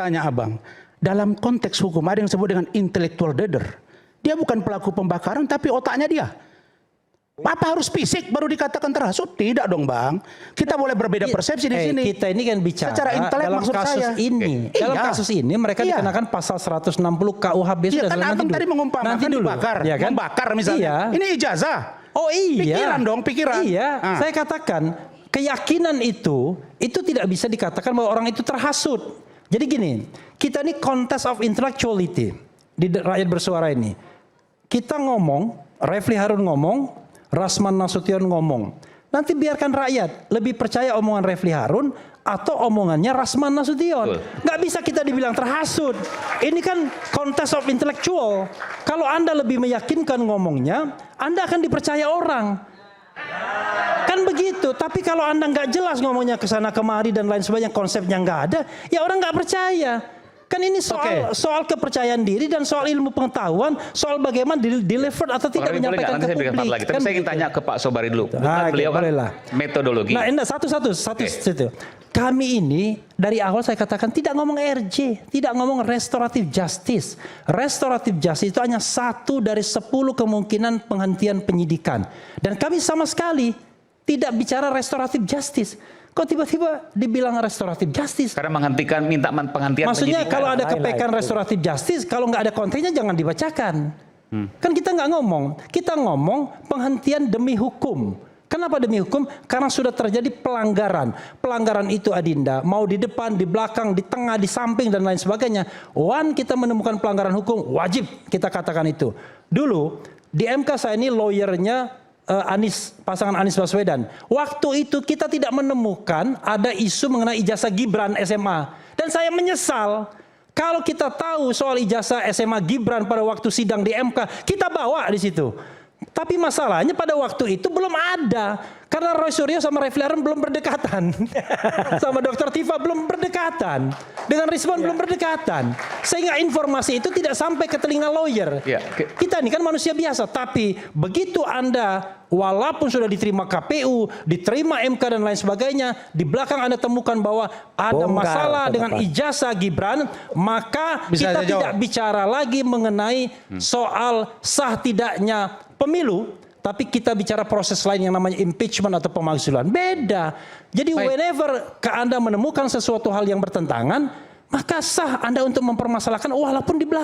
Tanya abang, dalam konteks hukum ada yang disebut dengan intellectual dader. Dia bukan pelaku pembakaran tapi otaknya dia. Apa harus fisik baru dikatakan terhasut? Tidak dong bang. Kita boleh berbeda persepsi di sini. Kita ini kan bicara secara intelek dalam maksud kasus saya. ini. Dalam kasus ini mereka dikenakan pasal 160 KUHP. Iya kan abang tadi mengumpamakan dibakar, ya kan? membakar misalnya. Ini ijazah. Oh iya. Pikiran dong, pikiran. Iya. Saya katakan keyakinan itu tidak bisa dikatakan bahwa orang itu terhasut. Jadi gini, kita ini contest of intellectuality di rakyat bersuara ini. Kita ngomong, Refli Harun ngomong, Rasman Nasution ngomong. Nanti biarkan rakyat lebih percaya omongan Refli Harun atau omongannya Rasman Nasution. Nggak bisa kita dibilang terhasut. Ini kan contest of intellectual. Kalau Anda lebih meyakinkan ngomongnya, Anda akan dipercaya orang. Kan begitu. Tapi kalau Anda nggak jelas ngomongnya ke sana kemari dan lain sebagainya, konsepnya nggak ada, ya orang nggak percaya. Kan ini soal kepercayaan diri dan soal ilmu pengetahuan, soal bagaimana deliver atau tidak menyampaikan ke publik. Lagi. Tapi saya ingin tanya ke Pak Sobari dulu. Beliau kan metodologi. Nah, satu. Kami ini dari awal saya katakan tidak ngomong RJ, tidak ngomong restoratif justice. Restoratif justice itu hanya 1 dari 10 kemungkinan penghentian penyidikan. Dan kami sama sekali tidak bicara restoratif justice. Kok tiba-tiba dibilang restoratif justice? Karena menghentikan, minta penghentian. Maksudnya kalau ada kepekan restoratif justice, kalau nggak ada kontennya jangan dibacakan. Kan kita nggak ngomong. Kita ngomong penghentian demi hukum. Kenapa demi hukum? Karena sudah terjadi pelanggaran. Pelanggaran itu Adinda, mau di depan, di belakang, di tengah, di samping, dan lain sebagainya. Kita menemukan pelanggaran hukum, wajib kita katakan itu. Dulu, di MK saya ini lawyernya pasangan Anies Baswedan. Waktu itu kita tidak menemukan ada isu mengenai ijazah Gibran SMA. Dan saya menyesal. Kalau kita tahu soal ijazah SMA Gibran pada waktu sidang di MK, kita bawa di situ. Tapi masalahnya pada waktu itu belum ada. Karena Roy Suryo sama Refli Harun belum berdekatan. Sama Dr. Tifa belum berdekatan. Dengan Rizwan belum berdekatan. Sehingga informasi itu tidak sampai ke telinga lawyer. Kita ini kan manusia biasa. Tapi begitu Anda walaupun sudah diterima KPU, diterima MK dan lain sebagainya, di belakang Anda temukan bahwa ada masalah dengan ijazah Gibran, maka kita tidak bicara lagi mengenai soal sah tidaknya pemilu, tapi kita bicara proses lain yang namanya impeachment atau pemakzulan. Beda. Jadi whenever Anda menemukan sesuatu hal yang bertentangan, maka sah Anda untuk mempermasalahkan walaupun di belakang.